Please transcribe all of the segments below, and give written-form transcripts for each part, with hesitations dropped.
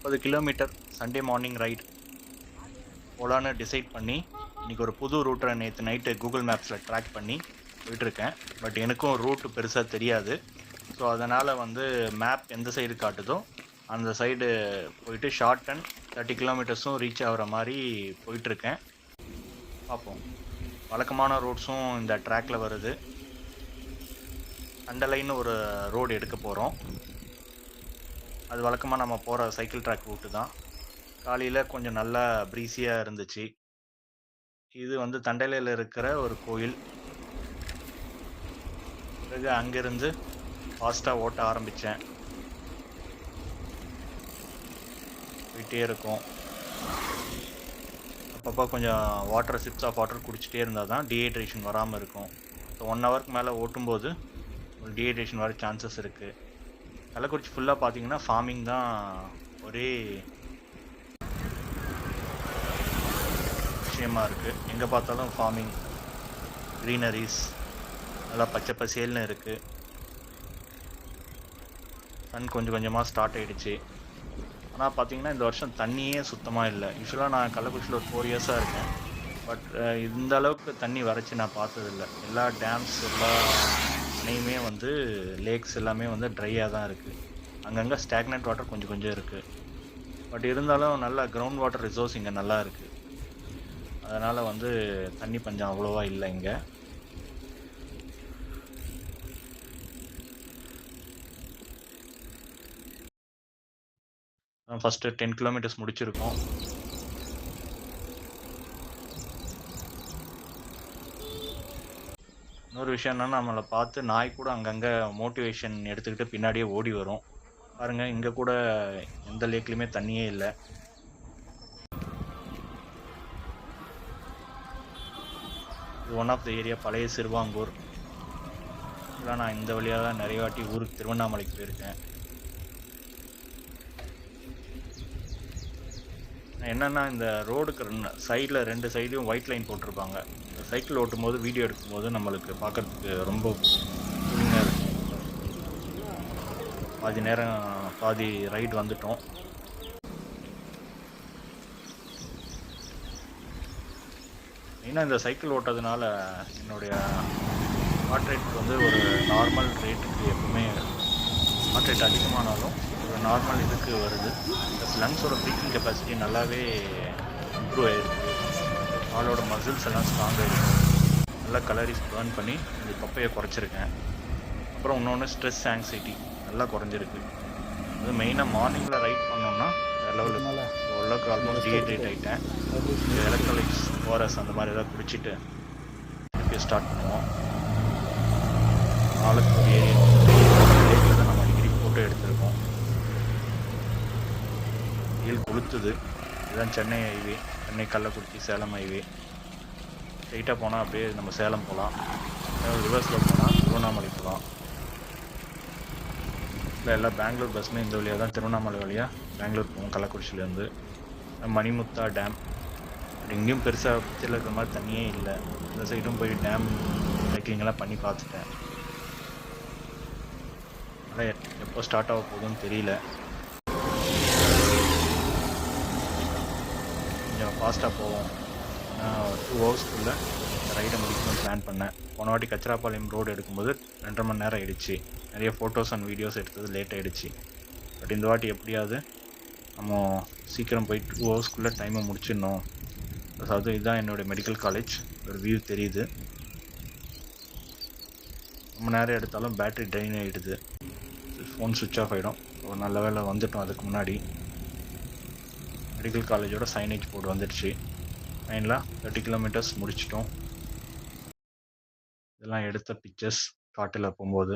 30 kilometre Sunday morning right போலான்னு decide பண்ணி இன்னைக்கு ஒரு புது ரூட்டை நேற்று நைட்டு கூகுள் மேப்ஸில் ட்ராக் பண்ணி போயிட்டுருக்கேன். பட் எனக்கும் ரூட் பெருசாக தெரியாது. ஸோ அதனால் வந்து மேப் எந்த சைடு காட்டுதோ அந்த சைடு போயிட்டு ஷார்ட் அண்ட் 30 கிலோமீட்டர்ஸும் ரீச் ஆகிற மாதிரி போயிட்டுருக்கேன். பார்ப்போம். வழக்கமான ரோட்ஸும் இந்த ட்ராக்ல வருது. அண்டர்லைன்னு ஒரு ரோடு எடுக்க போகிறோம். அது வழக்கமாக நம்ம போகிற சைக்கிள் ட்ராக் ரூட்டு தான். காலையில் கொஞ்சம் நல்லா ப்ரீஸியாக இருந்துச்சு. இது வந்து தண்டலையில் இருக்கிற ஒரு கோயில். பிறகு அங்கேருந்து ஃபாஸ்ட்டாக ஓட்ட ஆரம்பித்தேன். போயிட்டே இருக்கும். அப்பப்போ கொஞ்சம் வாட்டர் சிப்ஸ் ஆஃப் வாட்டர் குடிச்சிட்டே இருந்தால் தான் டீஹைட்ரேஷன் வராமல் இருக்கும். ஸோ 1 ஹவருக்கு மேலே ஓட்டும்போது ஒரு டீஹைட்ரேஷன் வர சான்சஸ் இருக்குது. கள்ளக்குறிச்சி ஃபுல்லாக பார்த்தீங்கன்னா ஃபார்மிங் தான் ஒரே விஷயமா இருக்குது. எங்கே பார்த்தாலும் ஃபார்மிங், க்ரீனரிஸ், நல்லா பச்சை பசேல்னு இருக்குது. சன் கொஞ்சம் கொஞ்சமாக ஸ்டார்ட் ஆகிடுச்சு. ஆனால் பார்த்தீங்கன்னா இந்த வருஷம் தண்ணியே சுத்தமாக இல்லை. யூஸ்வலாக நான் கள்ளக்குறிச்சியில் ஒரு 4 இயர்ஸாக இருக்கேன். பட் இந்த அளவுக்கு தண்ணி வறட்சி நான் பார்த்ததில்ல. எல்லா டேம்ஸ், எல்லா அணையுமே வந்து லேக்ஸ் எல்லாமே வந்து ட்ரையாக தான் இருக்குது. அங்கங்கே ஸ்டாக்னன்ட் வாட்டர் கொஞ்சம் கொஞ்சம் இருக்குது. பட் இருந்தாலும் நல்லா கிரவுண்ட் வாட்டர் ரிசோர்ஸ் இங்கே நல்லா இருக்குது. அதனால் வந்து தண்ணி பஞ்சம் அவ்வளோவா இல்லை இங்கே. ஃபஸ்ட்டு 10 கிலோமீட்டர்ஸ் முடிச்சிருக்கோம். இன்னொரு விஷயம் என்னன்னா, நம்மளை பார்த்து நாய் கூட அங்கங்கே மோட்டிவேஷன் எடுத்துக்கிட்டு பின்னாடியே ஓடி வரும். பாருங்கள், இங்கே கூட எந்த லேக்லையுமே தண்ணியே இல்லை. இது ஒன் ஆஃப் த ஏரியா பழைய சிறுவாங்கூர். இதெல்லாம் நான் இந்த வழியாக தான் நிறைய வாட்டி ஊருக்கு திருவண்ணாமலைக்கு போயிருக்கேன். என்னென்னா, இந்த ரோடுக்கு சைடில் 2 சைட்லையும் ஒயிட் லைன் போட்டிருப்பாங்க. இந்த சைக்கிள் ஓட்டும் போது வீடியோ எடுக்கும்போது நம்மளுக்கு பார்க்குறதுக்கு ரொம்ப கூலிங்காக இருக்கும். பாதி ரைடு வந்துட்டோம். மெயினாக இந்த சைக்கிள் ஓட்டுறதுனால என்னுடைய ஹார்ட் ரேட் வந்து ஒரு நார்மல் ரேட்டுக்கு எப்பவுமே ஹார்ட் ரேட் அதிகமானாலும் ஒரு நார்மல் இதுக்கு வருது. ப்ளஸ் லங்ஸோட ப்ரீத்திங் கெப்பாசிட்டி நல்லாவே இம்ப்ரூவ் ஆகிருக்கு. ஆளோட மசில்ஸ் எல்லாம் ஸ்ட்ராங்காக இருக்குது. நல்லா கலரிஸ் பர்ன் பண்ணி இந்த தொப்பையை குறைச்சிருக்கேன். அப்புறம் இன்னொன்று ஸ்ட்ரெஸ், ஆங்ஸைட்டி நல்லா குறைஞ்சிருக்கு. அது மெயினாக மார்னிங்கில் ரைட் பண்ணோம்னா வேறு லெவலுக்கு ஓரளவுக்கு ஆல்மோஸ்ட் டீஹைட்ரேட் ஆகிட்டேன். எலக்ட்ரோலைட்ஸ், ஓஆர்எஸ் அந்த மாதிரி ஏதாவது குடிச்சிட்டு திருப்பி ஸ்டார்ட் பண்ணுவோம். நாளுக்கு ஏரியா தான் நம்ம அடிக்கடி ஃபோட்டோ எடுத்திருக்கோம். வெயில் கொளுத்துது. இதுதான் சென்னை ஹைவே, சென்னை கள்ளக்குறிச்சி சேலம் ஹைவே. ஸ்ட்ரைட்டாக போனால் அப்படியே நம்ம சேலம் போகலாம். ரிவர்ஸில் போனால் திருவண்ணாமலை போகலாம். இல்லை எல்லா பெங்களூர் பஸ்ஸுமே இந்த வழியாக தான் திருவண்ணாமலை வழியாக பெங்களூர் போவோம். கள்ளக்குறிச்சியிலேருந்து மணிமுத்தா டேம். எங்கேயும் பெருசாக பிக்சரில் இருக்கிற மாதிரி தண்ணியே இல்லை. இந்த சைடும் போய் டேம் சைக்கிளிங்கெல்லாம் பண்ணி பார்த்துட்டேன். அதனால் எப்போ ஸ்டார்ட் ஆக போகுதுன்னு தெரியல. கொஞ்சம் ஃபாஸ்ட்டாக போவோம். நான் 2 ஹவர்ஸ்க்குள்ளே ரைடை முடிக்கணும்னு பிளான் பண்ணேன். போன வாட்டி கச்சிராப்பாளையம் ரோடு எடுக்கும்போது 2.5 மணி நேரம் ஆகிடுச்சு. நிறைய ஃபோட்டோஸ் அண்ட் வீடியோஸ் எடுத்தது லேட் ஆகிடுச்சு. பட் இந்த வாட்டி எப்படியாவது நம்ம சீக்கிரம் போய் 2 ஹவர்ஸ்க்குள்ளே டைமை முடிச்சிடணும். அதாவது இதுதான் என்னுடைய மெடிக்கல் காலேஜ். ஒரு வியூ தெரியுது. ரொம்ப நேரம் எடுத்தாலும் பேட்ரி ட்ரைன் ஆகிடுது. ஃபோன் சுவிட்ச் ஆஃப் ஆகிடும். ஒரு நல்ல வேலை வந்துட்டோம். அதுக்கு முன்னாடி மெடிக்கல் காலேஜோட சைனேஜ் போர்டு வந்துடுச்சு. ஃபைனலாக 30 கிலோமீட்டர்ஸ் முடிச்சிட்டோம். இதெல்லாம் எடுத்த பிக்சர்ஸ் காட்டில் போகும்போது.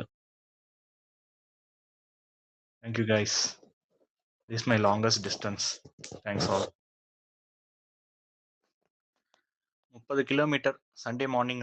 Thank you guys. This is my longest distance. Thanks all. 30 kilometre Sunday morning